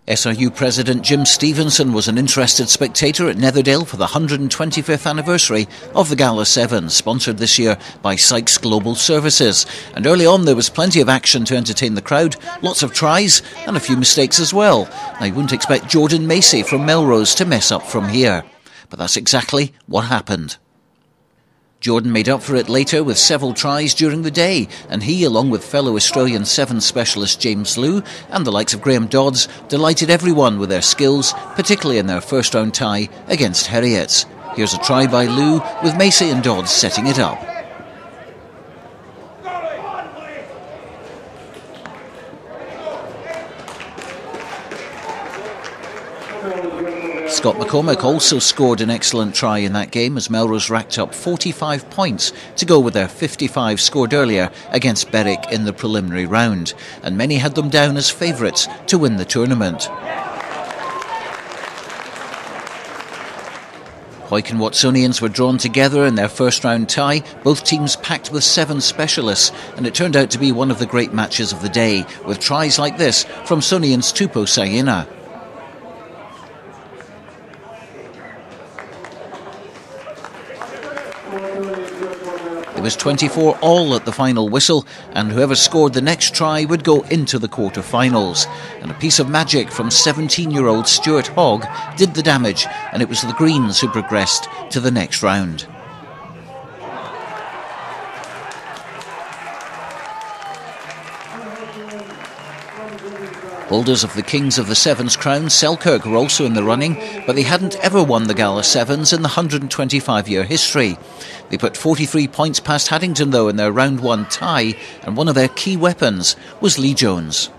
SRU President Jim Stevenson was an interested spectator at Netherdale for the 125th anniversary of the GALA Sevens, sponsored this year by Sykes Global Services. And early on there was plenty of action to entertain the crowd, lots of tries and a few mistakes as well. Now you wouldn't expect Jordan Macy from Melrose to mess up from here, but that's exactly what happened. Jordan made up for it later with several tries during the day, and he, along with fellow Australian Sevens specialist James Liu and the likes of Graham Dodds, delighted everyone with their skills, particularly in their first round tie against Heriots. Here's a try by Liu, with Macy and Dodds setting it up. Scott McCormick also scored an excellent try in that game as Melrose racked up 45 points to go with their 55 scored earlier against Berwick in the preliminary round, and many had them down as favourites to win the tournament. Hawick and Watsonians were drawn together in their first round tie, both teams packed with seven specialists, and it turned out to be one of the great matches of the day, with tries like this from Sonian's Tupou Sayina. It was 24-all at the final whistle, and whoever scored the next try would go into the quarter-finals. And a piece of magic from 17-year-old Stuart Hogg did the damage, and it was the Greens who progressed to the next round. Holders of the Kings of the Sevens crown, Selkirk, were also in the running, but they hadn't ever won the GALA Sevens in the 125-year history. They put 43 points past Haddington, though, in their round one tie, and one of their key weapons was Lee Jones.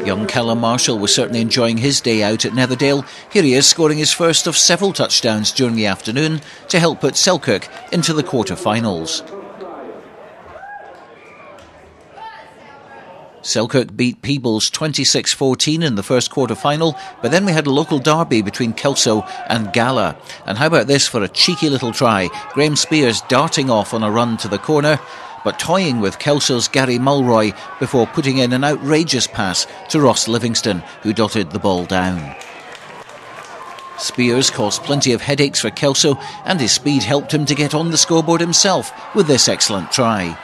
Young Callum Marshall was certainly enjoying his day out at Netherdale. Here he is, scoring his first of several touchdowns during the afternoon to help put Selkirk into the quarter-finals. Selkirk beat Peebles 26-14 in the first quarter-final, but then we had a local derby between Kelso and GALA. And how about this for a cheeky little try? Graham Spears darting off on a run to the corner, but toying with Kelso's Gary Mulroy before putting in an outrageous pass to Ross Livingston, who dotted the ball down. Spears caused plenty of headaches for Kelso, and his speed helped him to get on the scoreboard himself with this excellent try.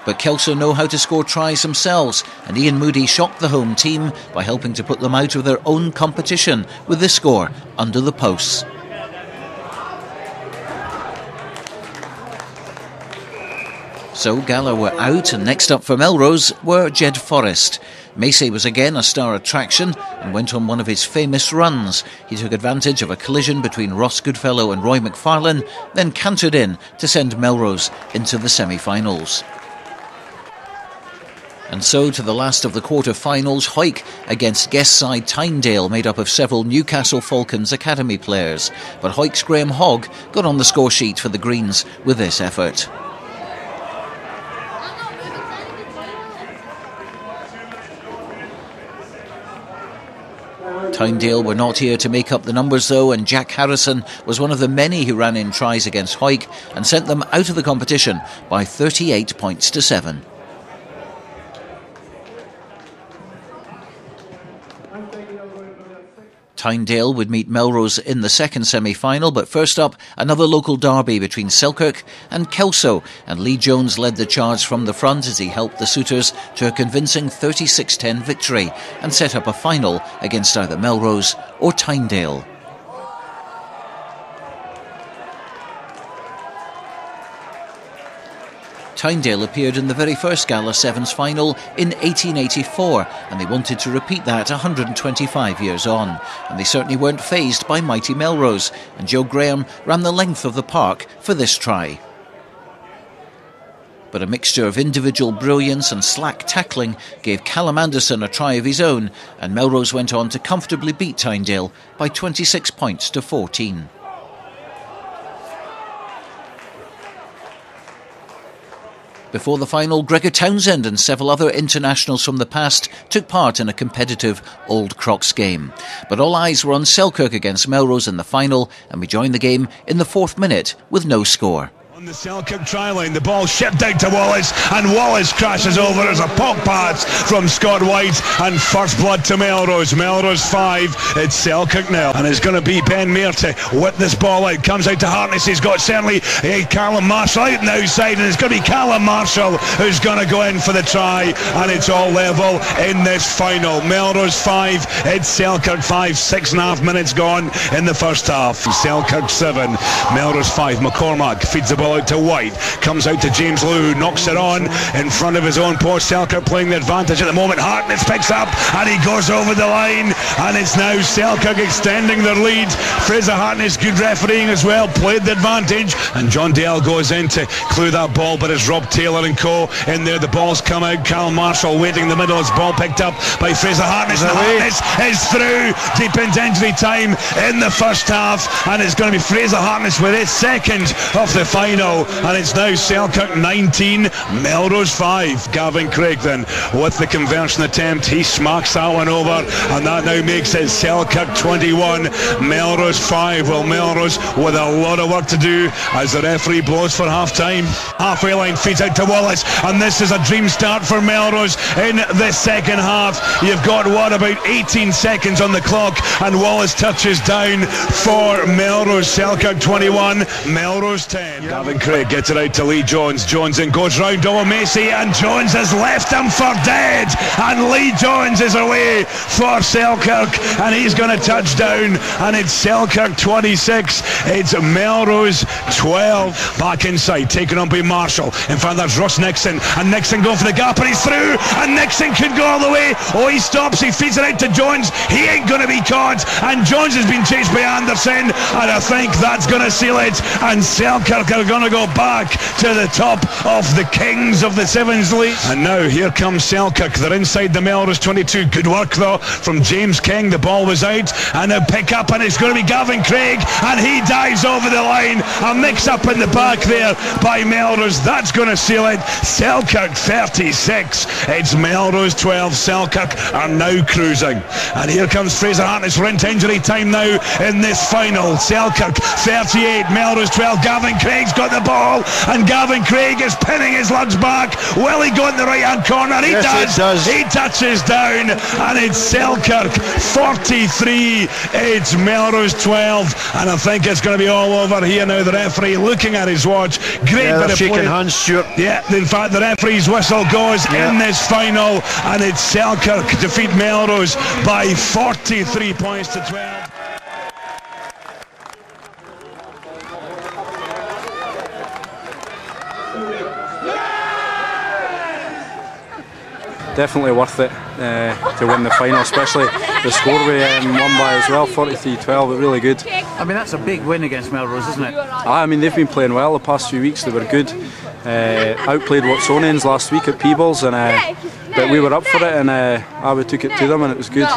But Kelso know how to score tries themselves, and Ian Moody shocked the home team by helping to put them out of their own competition with this score under the posts. So GALA were out, and next up for Melrose were Jed Forrest. Macy was again a star attraction and went on one of his famous runs. He took advantage of a collision between Ross Goodfellow and Roy McFarlane, then cantered in to send Melrose into the semi-finals. And so to the last of the quarter-finals, Hawick against guest side Tynedale, made up of several Newcastle Falcons academy players. But Hawick's Graham Hogg got on the score sheet for the Greens with this effort. Tynedale were not here to make up the numbers though, and Jack Harrison was one of the many who ran in tries against Hawick and sent them out of the competition by 38 points to 7. Tynedale would meet Melrose in the second semi-final, but first up, another local derby between Selkirk and Kelso, and Lee Jones led the charge from the front as he helped the suitors to a convincing 36-10 victory and set up a final against either Melrose or Tynedale. Tynedale appeared in the very first GALA Sevens final in 1884, and they wanted to repeat that 125 years on. And they certainly weren't fazed by mighty Melrose, and Joe Graham ran the length of the park for this try. But a mixture of individual brilliance and slack tackling gave Callum Anderson a try of his own, and Melrose went on to comfortably beat Tynedale by 26 points to 14. Before the final, Gregor Townsend and several other internationals from the past took part in a competitive Old Crocs game. But all eyes were on Selkirk against Melrose in the final, and we joined the game in the 4th minute with no score. On the Selkirk try line, the ball shipped out to Wallace, and Wallace crashes over as a pop pass from Scott White, and first blood to Melrose. Melrose 5, it's Selkirk 0, and it's going to be Ben Mair to whip this ball out. Comes out to Hartness. He's got certainly Callum Marshall out on the outside, and it's going to be Callum Marshall who's going to go in for the try, and it's all level in this final. Melrose 5, it's Selkirk 5. 6.5 minutes gone in the first half. Selkirk 7, Melrose 5. McCormack feeds the ball out to White, comes out to James Lew, knocks it on in front of his own post. Selkirk playing the advantage at the moment. Hartness picks up and he goes over the line, and it's now Selkirk extending their lead. Fraser Hartness, good refereeing as well, played the advantage, and John Dale goes in to clue that ball, but it's Rob Taylor and co in there. The ball's come out. Callum Marshall waiting in the middle. His ball picked up by Fraser Hartness, and Hartness is through deep into injury time in the first half, and it's going to be Fraser Hartness with his second of the final. And it's now Selkirk 19, Melrose 5. Gavin Craig then with the conversion attempt. He smacks that one over, and that now makes it Selkirk 21, Melrose 5. Well, Melrose with a lot of work to do as the referee blows for half time. Halfway line feeds out to Wallace, and this is a dream start for Melrose in the second half. You've got about 18 seconds on the clock, and Wallace touches down for Melrose. Selkirk 21, Melrose 10. Gavin Craig gets it out to Lee Jones. Jones in goes round Owen Macy, and Jones has left him for dead, and Lee Jones is away for Selkirk, and he's going to touch down, and it's Selkirk 26, it's Melrose 12. Back inside, taken on by Marshall. In front that's Ross Nixon, and Nixon going for the gap, and he's through, and Nixon could go all the way. Oh, he stops, he feeds it out to Jones. He ain't going to be caught, and Jones has been chased by Anderson, and I think that's going to seal it, and Selkirk are going to go back to the top of the Kings of the Sevens League. And now here comes Selkirk. They're inside the Melrose 22. Good work though from James King. The ball was out, and a pick up, and it's going to be Gavin Craig, and he dives over the line. A mix up in the back there by Melrose. That's going to seal it. Selkirk 36, it's Melrose 12. Selkirk are now cruising, and here comes Fraser Hartness. We're into injury time now in this final. Selkirk 38, Melrose 12. Gavin Craig's got the ball, and Gavin Craig is pinning his lugs back. Will he go in the right hand corner? He does. He touches down, and it's Selkirk 43, it's Melrose 12, and I think it's going to be all over here now. The referee looking at his watch. Great bit of shaking hands, Stuart. Yeah, in fact the referee's whistle goes in this final, and it's Selkirk defeat Melrose by 43 points to 12. Definitely worth it to win the final, especially the score we won by as well, 43-12, really good. I mean, that's a big win against Melrose, isn't it? I mean, they've been playing well the past few weeks. They were good. Outplayed Watsonians last week at Peebles, and but we were up for it, and we took it to them, and it was good.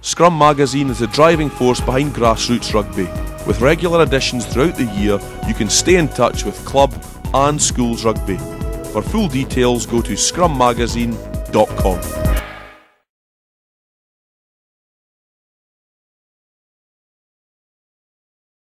Scrum Magazine is the driving force behind grassroots rugby. With regular editions throughout the year, you can stay in touch with club and schools rugby. For full details, go to scrummagazine.com.